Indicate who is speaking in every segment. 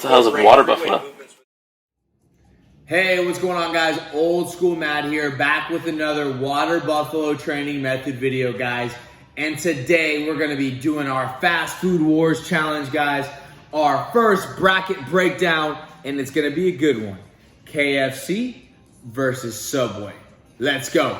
Speaker 1: the hell's a water buffalo?
Speaker 2: Hey, what's going on, guys? Old School Matt here, back with another water buffalo training method video, guys. And today we're going to be doing our Fast Food Wars challenge, guys. Our first bracket breakdown, and it's going to be a good one. KFC versus Subway. Let's go.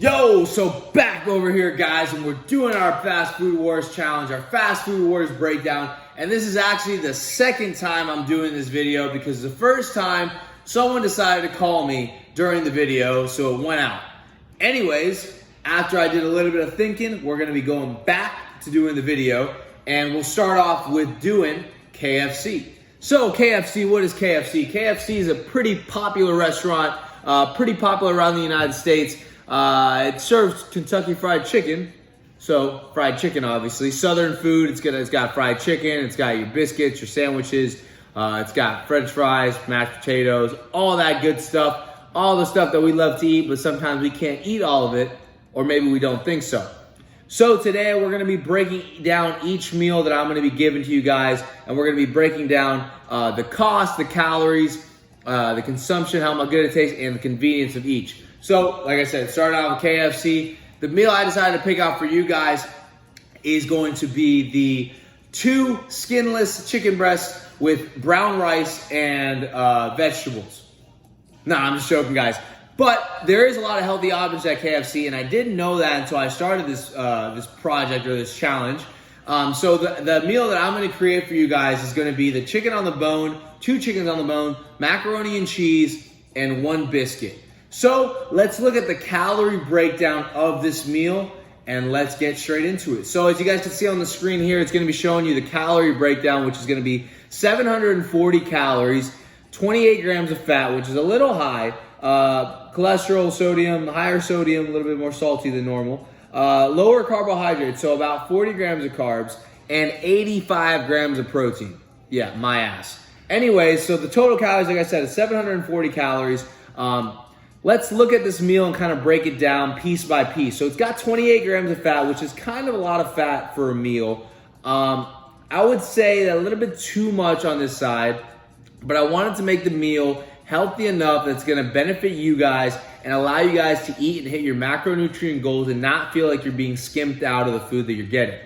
Speaker 2: Yo, so back over here, guys, and we're doing our Fast Food Wars challenge, our Fast Food Wars breakdown. And this is actually the second time I'm doing this video because the first time someone decided to call me during the video, so it went out. Anyways, after I did a little bit of thinking, we're gonna be going back to doing the video, and we'll start off with doing KFC. So KFC, what is KFC? KFC is a pretty popular restaurant, pretty popular around the United States. It serves Kentucky Fried Chicken, so fried chicken obviously. Southern food, it's got fried chicken, it's got your biscuits, your sandwiches, it's got french fries, mashed potatoes, all that good stuff. All the stuff that we love to eat, but sometimes we can't eat all of it, or maybe we don't think so. So today we're gonna be breaking down each meal that I'm gonna be giving to you guys, and we're gonna be breaking down the cost, the calories, the consumption, how good it tastes, and the convenience of each. So, like I said, starting out with KFC, the meal I decided to pick out for you guys is going to be the 2 skinless chicken breasts with brown rice and vegetables. Nah, I'm just joking, guys. But there is a lot of healthy options at KFC, and I didn't know that until I started this this project or this challenge. So the meal that I'm going to create for you guys is going to be the chicken on the bone, 2 chickens on the bone, macaroni and cheese, and 1 biscuit. So let's look at the calorie breakdown of this meal, and let's get straight into it. So as you guys can see on the screen here, it's going to be showing you the calorie breakdown, which is going to be 740 calories, 28 grams of fat, which is a little high, cholesterol, sodium, higher sodium, a little bit more salty than normal, lower carbohydrates, so about 40 grams of carbs, and 85 grams of protein. Yeah, my ass. Anyways, so the total calories, like I said, is 740 calories. Let's look at this meal and kind of break it down piece by piece. So it's got 28 grams of fat, which is kind of a lot of fat for a meal. I would say that a little bit too much on this side, but I wanted to make the meal healthy enough that's gonna benefit you guys and allow you guys to eat and hit your macronutrient goals and not feel like you're being skimped out of the food that you're getting.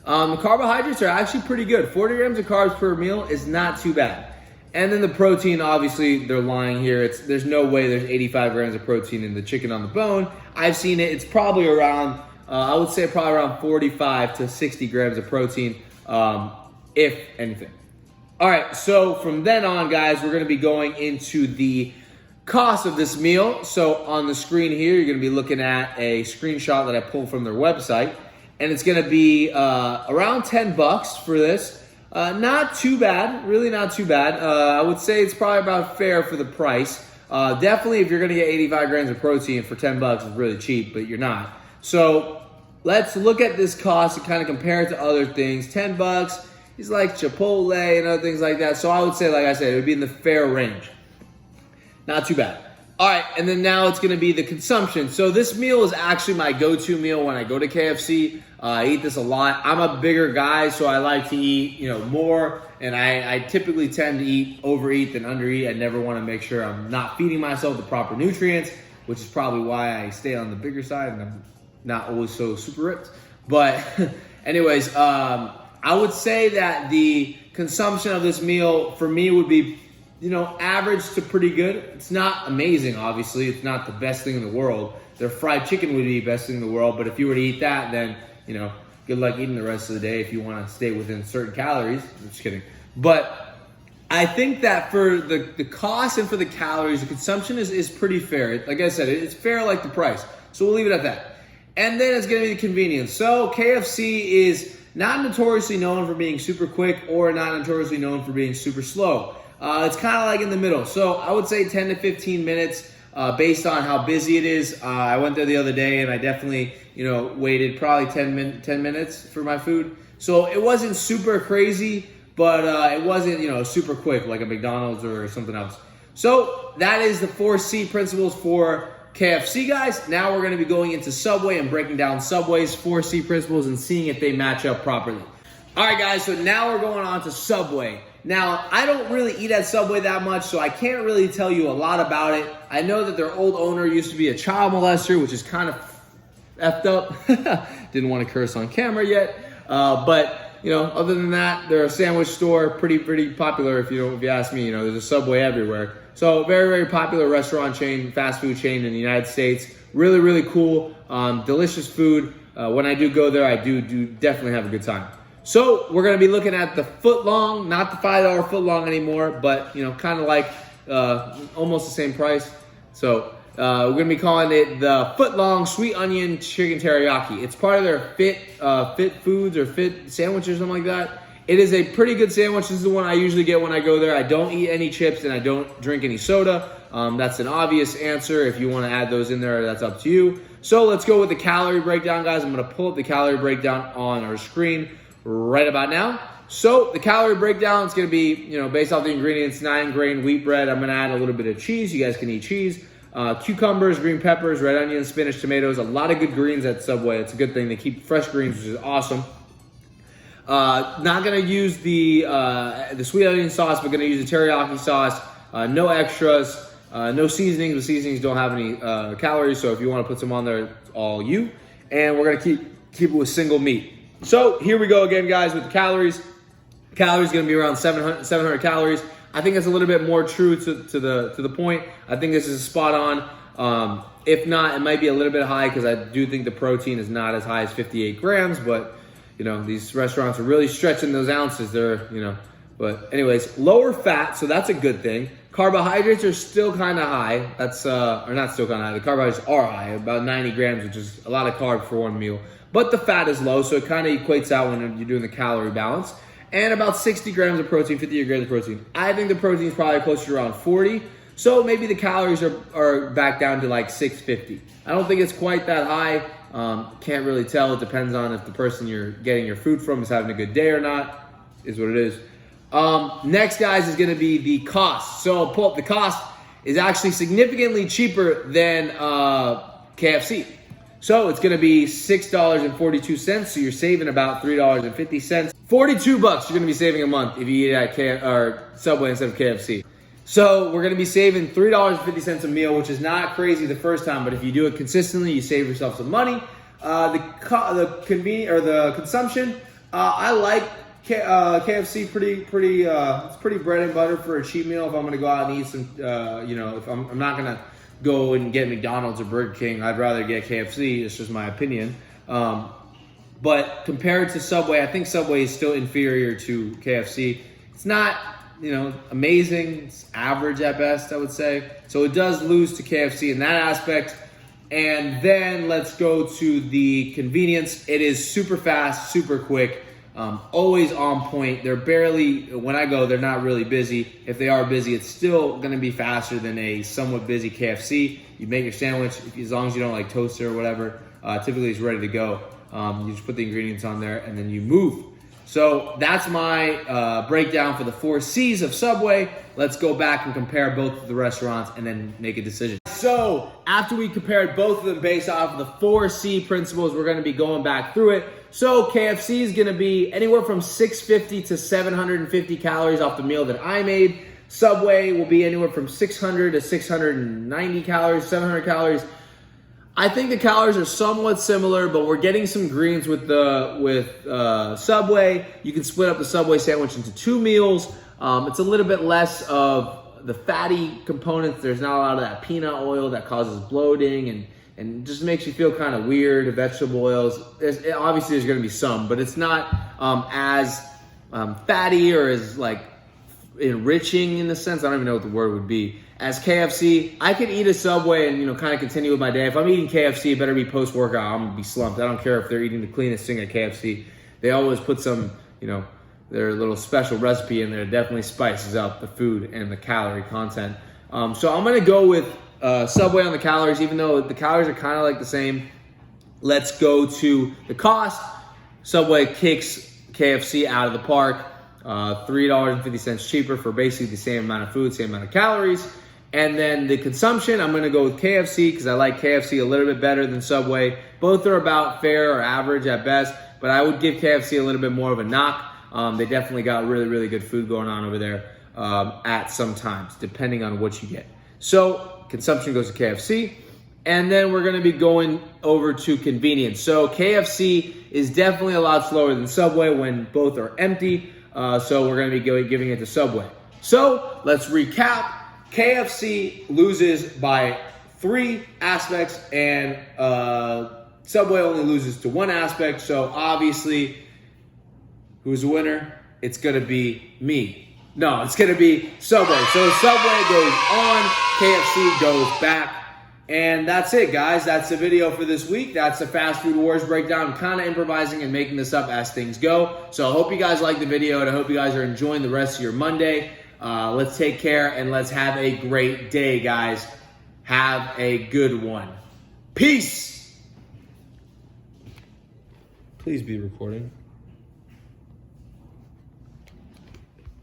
Speaker 2: The carbohydrates are actually pretty good. 40 grams of carbs per meal is not too bad. And then the protein, obviously, they're lying here. There's no way there's 85 grams of protein in the chicken on the bone. I've seen it. It's probably around, I would say probably around 45 to 60 grams of protein, if anything. All right, so from then on, guys, we're going to be going into the cost of this meal. So on the screen here, you're going to be looking at a screenshot that I pulled from their website. And it's going to be around $10 for this. Not too bad, really not too bad. I would say it's probably about fair for the price. Definitely if you're gonna get 85 grams of protein for $10, it's really cheap, but you're not. So let's look at this cost and kind of compare it to other things. $10 is like Chipotle and other things like that. So I would say, like I said, it would be in the fair range. Not too bad. All right, and then now it's gonna be the consumption. So this meal is actually my go-to meal when I go to KFC. I eat this a lot. I'm a bigger guy, so I like to eat, more, and I typically tend to overeat than undereat. I never wanna make sure I'm not feeding myself the proper nutrients, which is probably why I stay on the bigger side and I'm not always so super ripped. But anyways, I would say that the consumption of this meal for me would be average to pretty good. It's not amazing, obviously. It's not the best thing in the world. Their fried chicken would be the best thing in the world, but if you were to eat that, then, good luck eating the rest of the day if you want to stay within certain calories. I'm just kidding. But I think that for the cost and for the calories, the consumption is pretty fair. Like I said, it's fair like the price. So we'll leave it at that. And then it's going to be the convenience. So KFC is not notoriously known for being super quick or not notoriously known for being super slow. It's kind of like in the middle. So I would say 10 to 15 minutes based on how busy it is. I went there the other day and I definitely, waited probably 10 minutes for my food. So it wasn't super crazy, but it wasn't, super quick like a McDonald's or something else. So that is the 4C principles for KFC, guys. Now we're going to be going into Subway and breaking down Subway's 4C principles and seeing if they match up properly. All right, guys, so now we're going on to Subway. Now, I don't really eat at Subway that much, so I can't really tell you a lot about it. I know that their old owner used to be a child molester, which is kind of effed up. Didn't want to curse on camera yet. But, you know, other than that, they're a sandwich store, pretty popular if you ask me. You know, there's a Subway everywhere. So very, very popular restaurant chain, fast food chain in the United States. Really, really cool, delicious food. When I do go there, I do definitely have a good time. So we're gonna be looking at the foot long, not the $5 foot long anymore, but you know, kind of like almost the same price. So we're gonna be calling it the foot long sweet onion chicken teriyaki. It's part of their fit foods or fit sandwiches or something like that. It is a pretty good sandwich. This is the one I usually get when I go there. I don't eat any chips and I don't drink any soda. That's an obvious answer. If you want to add those in there, that's up to you. So let's go with the calorie breakdown, guys. I'm gonna pull up the calorie breakdown on our screen right about now. So the calorie breakdown is going to be, you know, based off the ingredients: 9-grain wheat bread. I'm going to add a little bit of cheese. You guys can eat cheese. Cucumbers, green peppers, red onions, spinach, tomatoes. A lot of good greens at Subway. It's a good thing. They keep fresh greens, which is awesome. Not going to use the sweet onion sauce, but going to use the teriyaki sauce. No extras. No seasonings. The seasonings don't have any calories, so if you want to put some on there, it's all you. And we're going to keep it with single meat. So here we go again, guys, with the calories. Calories going to be around 700 calories. I think it's a little bit more true to the point. I think this is spot on. If not, it might be a little bit high because I do think the protein is not as high as 58 grams. But you know, these restaurants are really stretching those ounces. They're, you know, but anyways, lower fat, so that's a good thing. Carbohydrates are still kind of high. That's or not still kind of high. The carbohydrates are high, about 90 grams, which is a lot of carb for one meal. But the fat is low, so it kind of equates out when you're doing the calorie balance. And about 60 grams of protein, 50 grams of protein. I think the protein is probably closer to around 40. So maybe the calories are back down to like 650. I don't think it's quite that high. Can't really tell. It depends on if the person you're getting your food from is having a good day or not. Is what it is. Next, guys, is going to be the cost. So I'll pull up the cost. Is actually significantly cheaper than KFC. So it's going to be $6.42. So you're saving about $3.50. 42 bucks you're going to be saving a month if you eat at Subway instead of KFC. So we're going to be saving $3.50 a meal, which is not crazy the first time, but if you do it consistently, you save yourself some money. The consumption, I like KFC it's pretty bread and butter for a cheap meal. If I'm going to go out and eat some, if I'm not going to go and get McDonald's or Burger King, I'd rather get KFC. It's just my opinion. But compared to Subway, I think Subway is still inferior to KFC. It's not, amazing. It's average at best, I would say. So it does lose to KFC in that aspect. And then let's go to the convenience. It is super fast, super quick, always on point. When I go, they're not really busy. If they are busy, it's still going to be faster than a somewhat busy KFC. You make your sandwich, as long as you don't like toast it or whatever, typically it's ready to go. You just put the ingredients on there and then you move. So that's my breakdown for the 4 C's of Subway. Let's go back and compare both of the restaurants and then make a decision. So after we compared both of them based off of the 4C principles, we're going to be going back through it. So KFC is going to be anywhere from 650 to 750 calories off the meal that I made. Subway will be anywhere from 600 to 690 calories, 700 calories. I think the calories are somewhat similar, but we're getting some greens with Subway. You can split up the Subway sandwich into 2 meals. It's a little bit less of the fatty components. There's not a lot of that peanut oil that causes bloating and just makes you feel kind of weird. Vegetable oils, obviously there's going to be some, but it's not as fatty or as like enriching in the sense. I don't even know what the word would be. As KFC, I could eat a Subway and kind of continue with my day. If I'm eating KFC, it better be post-workout. I'm gonna be slumped. I don't care if they're eating the cleanest thing at KFC. They always put some, their little special recipe in there. It definitely spices up the food and the calorie content. So I'm gonna go with Subway on the calories, even though the calories are kind of like the same. Let's go to the cost. Subway kicks KFC out of the park. $3.50 cheaper for basically the same amount of food, same amount of calories. And then the consumption, I'm going to go with KFC because I like KFC a little bit better than Subway. Both are about fair or average at best, but I would give KFC a little bit more of a knock. They definitely got really, really good food going on over there at some times, depending on what you get. So consumption goes to KFC. And then we're going to be going over to convenience. So KFC is definitely a lot slower than Subway when both are empty. So we're going to be giving it to Subway. So let's recap. KFC loses by 3 aspects and Subway only loses to 1 aspect. So obviously, who's the winner? It's going to be me. No, it's going to be Subway. So Subway goes on, KFC goes back. And that's it, guys. That's the video for this week. That's the Fast Food Wars breakdown. I'm kind of improvising and making this up as things go. So I hope you guys like the video, and I hope you guys are enjoying the rest of your Monday. Let's take care, and let's have a great day, guys. Have a good one. Peace. Please be recording.